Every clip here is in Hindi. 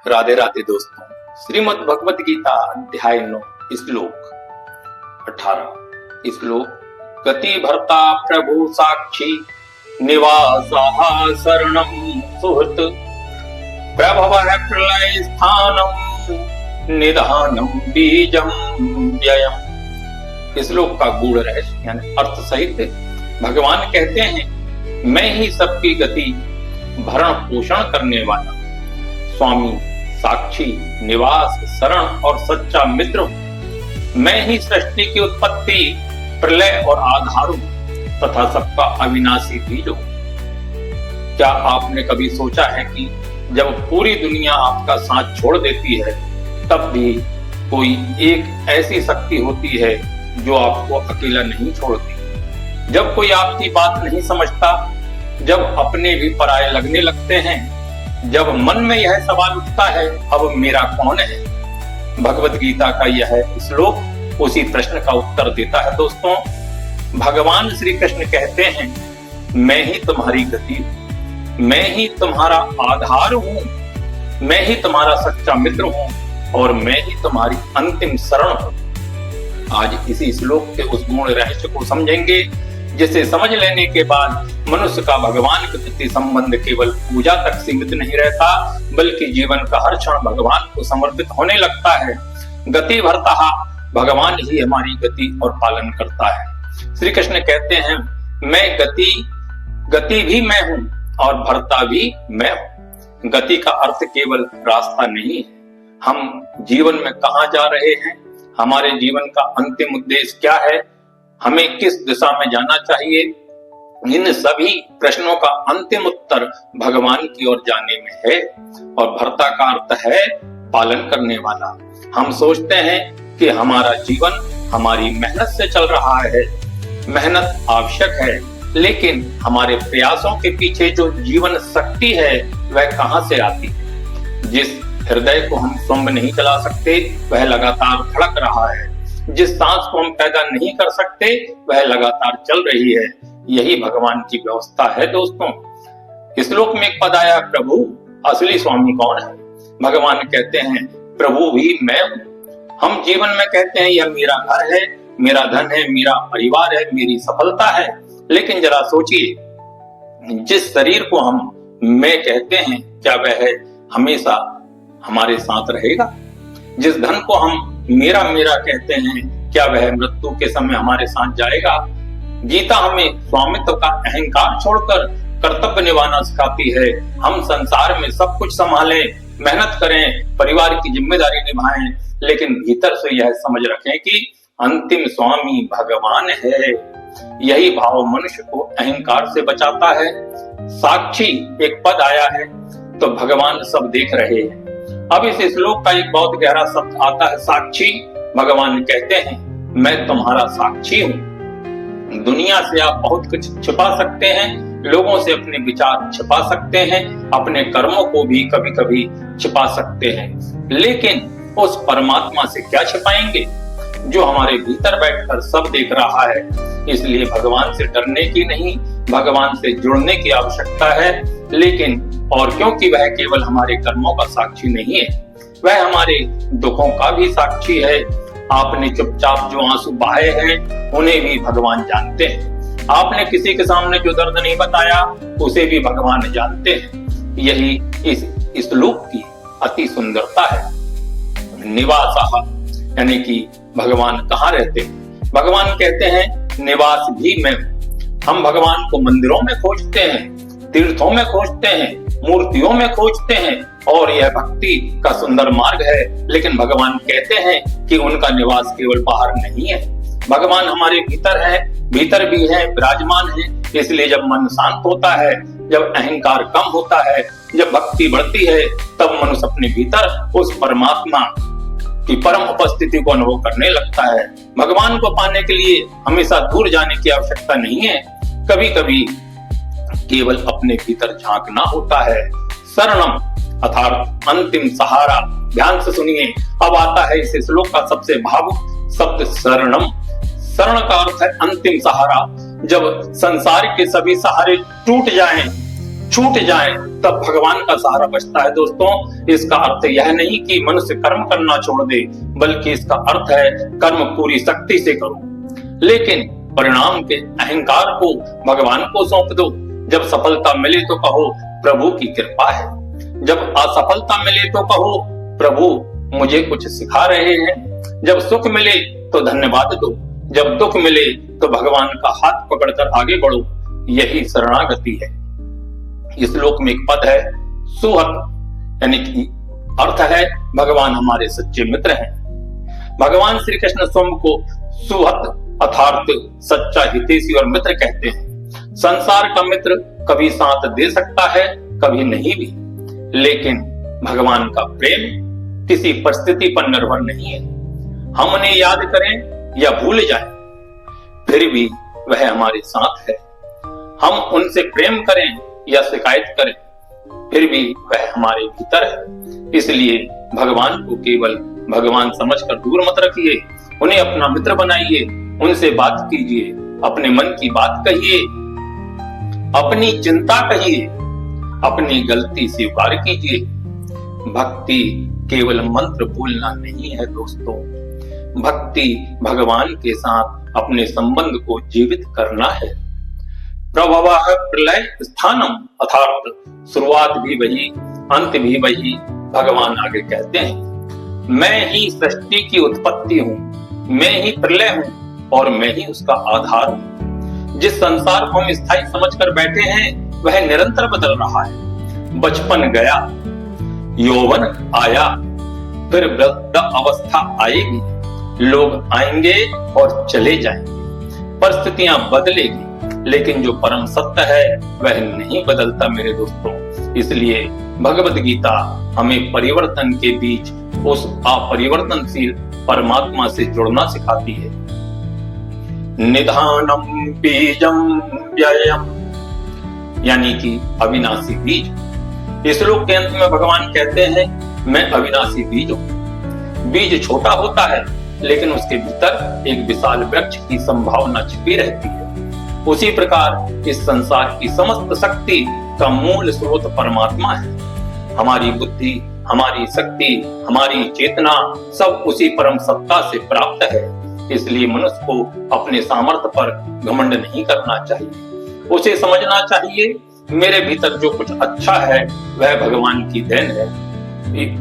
राधे राधे दोस्तों। श्रीमद् भगवत गीता अध्याय 9 श्लोक 18। श्लोक गति भर्ता प्रभु साक्षी निवासः शरणं सुहृत् प्रभवः प्रलय स्थानं निधानं बीजं व्ययम्। श्लोक का गूढ़ रहस्य यानी अर्थ सहित भगवान कहते हैं, मैं ही सबकी गति भरण पोषण करने वाला स्वामी, साक्षी, निवास, शरण और सच्चा मित्र हूं। मैं ही सृष्टि की उत्पत्ति, प्रलय और आधार हूं तथा सबका अविनाशी बीज हूं। क्या आपने कभी सोचा है कि जब पूरी दुनिया आपका साथ छोड़ देती है तब भी कोई एक ऐसी शक्ति होती है जो आपको अकेला नहीं छोड़ती। जब कोई आपकी बात नहीं समझता, जब अपने भी पराये लगने लगते हैं, जब मन में यह सवाल उठता है अब मेरा कौन है, भगवत गीता का यह श्लोक उसी प्रश्न का उत्तर देता है। दोस्तों, भगवान श्री कृष्ण कहते हैं, मैं ही तुम्हारी गति हूं, मैं ही तुम्हारा आधार हूं, मैं ही तुम्हारा सच्चा मित्र हूं और मैं ही तुम्हारी अंतिम शरण हूं। आज इसी श्लोक के उस गूढ़ रहस्य को समझेंगे, जिसे समझ लेने के बाद मनुष्य का भगवान के प्रति संबंध केवल पूजा तक सीमित नहीं रहता, बल्कि जीवन का हर क्षण भगवान को समर्पित होने लगता है। गति भर्ता, भगवान ही हमारी गति और पालन करता है। श्री कृष्ण कहते हैं, मैं गति भी मैं हूं और भर्ता भी मैं हूं। गति का अर्थ केवल रास्ता नहीं है, हम जीवन में कहां जा रहे हैं, हमारे जीवन का अंतिम उद्देश्य क्या है, हमें किस दिशा में जाना चाहिए, इन सभी प्रश्नों का अंतिम उत्तर भगवान की ओर जाने में है। और भर्ता का अर्थ है पालन करने वाला। हम सोचते हैं कि हमारा जीवन हमारी मेहनत से चल रहा है, मेहनत आवश्यक है, लेकिन हमारे प्रयासों के पीछे जो जीवन शक्ति है वह कहां से आती है। जिस हृदय को हम स्वयं नहीं चला सकते वह लगातार धड़क रहा है, जिस सांस को हम पैदा नहीं कर सकते वह लगातार चल रही है। यही भगवान की व्यवस्था है। दोस्तों, श्लोक में एक पद आया, प्रभु, असली स्वामी कौन है? भगवान कहते हैं, प्रभु भी मैं हूं। हम जीवन में कहते हैं यह मेरा घर है, मेरा धन है, मेरा परिवार है, मेरी सफलता है, लेकिन जरा सोचिए, जिस शरीर को हम मैं कहते हैं क्या वह हमेशा हमारे साथ रहेगा? जिस धन को हम मेरा मेरा कहते हैं क्या वह मृत्यु के समय हमारे साथ जाएगा? गीता हमें स्वामित्व का अहंकार छोड़कर कर्तव्य निभाना सिखाती है। हम संसार में सब कुछ संभालें, मेहनत करें, परिवार की जिम्मेदारी निभाएं, लेकिन भीतर से यह समझ रखें कि अंतिम स्वामी भगवान है। यही भाव मनुष्य को अहंकार से बचाता है। साक्षी एक पद आया है तो भगवान सब देख रहे हैं। अब इस श्लोक का एक बहुत गहरा शब्द आता है, साक्षी। भगवान कहते हैं, मैं तुम्हारा साक्षी हूं। दुनिया से आप बहुत कुछ छिपा सकते हैं, लोगों से अपने विचार छिपा सकते हैं, अपने कर्मों को भी कभी कभी छिपा सकते हैं, लेकिन उस परमात्मा से क्या छिपाएंगे जो हमारे भीतर बैठकर सब देख रहा है। इसलिए भगवान से डरने की नहीं, भगवान से जुड़ने की आवश्यकता है। लेकिन और क्योंकि वह केवल हमारे कर्मों का साक्षी नहीं है, वह हमारे दुखों का भी साक्षी है। आपने चुपचाप जो आंसू बहाए हैं उन्हें भी भगवान जानते हैं। आपने किसी के सामने जो दर्द नहीं बताया उसे भी भगवान जानते हैं। यही इस श्लोक की अति सुंदरता है। निवासः यानी कि भगवान कहाँ रहते हैं? भगवान कहते हैं, निवास भी मैं हूं। हम भगवान को मंदिरों में खोजते हैं, तीर्थों में खोजते हैं, मूर्तियों में खोजते हैं और यह भक्ति का सुंदर मार्ग है, लेकिन भगवान कहते हैं कि उनका निवास केवल बाहर नहीं है। भगवान हमारे भीतर है, भीतर भी है, विराजमान है। इसलिए जब मन शांत होता है, जब अहंकार कम होता है, जब भक्ति बढ़ती है, तब मनुष्य अपने भीतर उस परमात्मा की परम उपस्थिति को अनुभव करने लगता है। भगवान को पाने के लिए हमेशा दूर जाने की आवश्यकता नहीं है, कभी कभी केवल अपने भीतर झांकना होता है। शरणम अर्थात अंतिम सहारा। ध्यान से सुनिए, अब आता है इस श्लोक का सबसे भावुक शब्द शरणम। शरण का अर्थ है अंतिम सहारा। जब संसार के सभी सहारे टूट जाएं, छूट जाएं, तब भगवान का सहारा बचता है। दोस्तों, इसका अर्थ यह नहीं कि मनुष्य कर्म करना छोड़ दे, बल्कि इसका अर्थ है कर्म पूरी शक्ति से करो, लेकिन परिणाम के अहंकार को भगवान को सौंप दो। जब सफलता मिले तो कहो प्रभु की कृपा है, जब असफलता मिले तो कहो प्रभु मुझे कुछ सिखा रहे हैं, जब सुख मिले तो धन्यवाद दो, जब दुख मिले तो भगवान का हाथ पकड़कर आगे बढ़ो। यही शरणागति है। इस श्लोक में एक पद है सुहत, यानी कि अर्थ है भगवान हमारे सच्चे मित्र हैं। भगवान श्री कृष्ण स्वयं को सुहत अर्थात सच्चा हितैषी और मित्र कहते हैं। संसार का मित्र कभी साथ दे सकता है, कभी नहीं भी, लेकिन भगवान का प्रेम किसी परिस्थिति पर निर्भर नहीं है। हम उन्हें याद करें या भूल जाएं, फिर भी वह हमारे साथ है। हम उनसे प्रेम करें या शिकायत करें, फिर भी वह हमारे भीतर है। इसलिए भगवान को केवल भगवान समझकर दूर मत रखिए, उन्हें अपना मित्र बनाइए, उनसे बात कीजिए, अपने मन की बात कहिए, अपनी चिंता कहिए, अपनी गलती स्वीकार कीजिए। भक्ति केवल मंत्र बोलना नहीं है दोस्तों, भक्ति भगवान के साथ अपने संबंध को जीवित करना है। प्रभवः प्रलय स्थानम, अर्थात शुरुआत भी वही, अंत भी वही। भगवान आगे कहते हैं मैं ही सृष्टि की उत्पत्ति हूँ, मैं ही प्रलय हूँ और मैं ही उसका आधार हूँ। जिस संसार को हम स्थायी समझकर बैठे हैं वह निरंतर बदल रहा है। बचपन गया, यौवन आया, फिर वृद्ध अवस्था आएगी, लोग आएंगे और चले जाएंगे, परिस्थितियां बदलेगी, लेकिन जो परम सत्य है वह नहीं बदलता मेरे दोस्तों। इसलिए भगवद गीता हमें परिवर्तन के बीच उस अपरिवर्तनशील परमात्मा से जुड़ना सिखाती है। निधानम बीजम व्ययम, यानी कि अविनाशी बीज। इस श्लोक के अंत में भगवान कहते हैं मैं अविनाशी बीज हूं। बीज छोटा होता है, लेकिन उसके भीतर एक विशाल वृक्ष की संभावना छिपी रहती है। उसी प्रकार इस संसार की समस्त शक्ति का मूल स्रोत परमात्मा है। हमारी बुद्धि, हमारी शक्ति, हमारी चेतना सब उसी परम सत्ता से प्राप्त है। इसलिए मनुष्य को अपने सामर्थ्य पर घमंड नहीं करना चाहिए। उसे समझना चाहिए मेरे भीतर जो कुछ अच्छा है वह भगवान की देन है।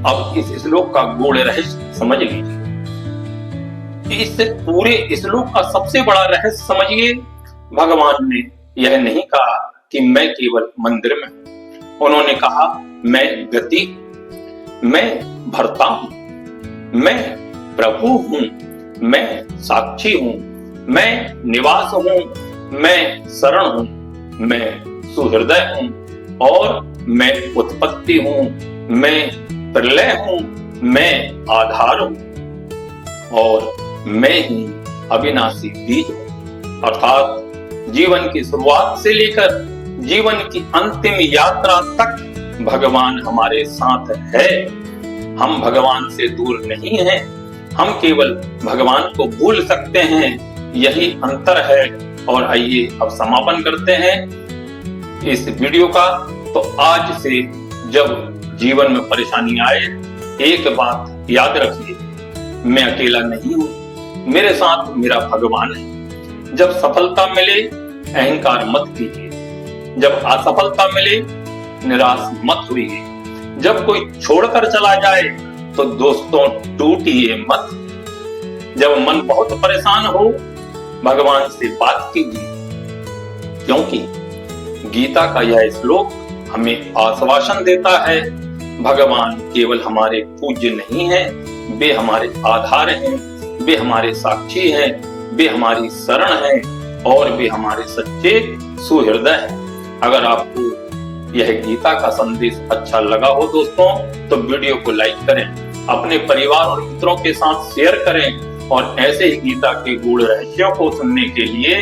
अब इस श्लोक का गूढ़ रहस्य समझ लीजिए। इस पूरे श्लोक का सबसे बड़ा रहस्य समझिए, भगवान ने यह नहीं कहा कि मैं केवल मंदिर में हूं। उन्होंने कहा मैं गति, मैं भरता हूं, मैं प्रभु हूं, मैं साक्षी हूं, मैं निवास हूं, मैं शरण हूं, मैं सुहृदय हूं और मैं उत्पत्ति हूं, मैं प्रलय हूं, मैं आधार हूं और मैं ही अविनाशी बीज हूं। अर्थात जीवन की शुरुआत से लेकर जीवन की अंतिम यात्रा तक भगवान हमारे साथ है। हम भगवान से दूर नहीं हैं, हम केवल भगवान को भूल सकते हैं, यही अंतर है। और आइए अब समापन करते हैं इस वीडियो का। तो आज से जब जीवन में परेशानी आए, एक बात याद रखिए, मैं अकेला नहीं हूं, मेरे साथ मेरा भगवान है। जब सफलता मिले अहंकार मत कीजिए, जब असफलता मिले निराश मत होइए, जब कोई छोड़कर चला जाए तो दोस्तों टूटिए मत। जब मन बहुत परेशान हो भगवान से बात कीजिए, क्योंकि गीता का यह श्लोक हमें आश्वासन देता है भगवान केवल हमारे पूज्य नहीं है, वे हमारे आधार हैं, वे हमारे साक्षी हैं, वे हमारी शरण हैं और वे हमारे सच्चे सुहृदय हैं। अगर आपको यह गीता का संदेश अच्छा लगा हो दोस्तों तो वीडियो को लाइक करें, अपने परिवार और मित्रों के साथ शेयर करें और ऐसे ही गीता के गूढ़ रहस्यों को सुनने के लिए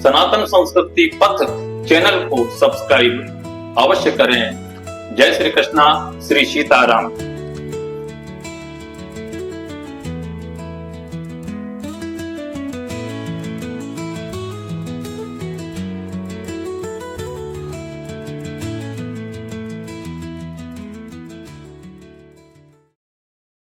सनातन संस्कृति पथ चैनल को सब्सक्राइब अवश्य करें। जय श्री कृष्णा, श्री सीताराम।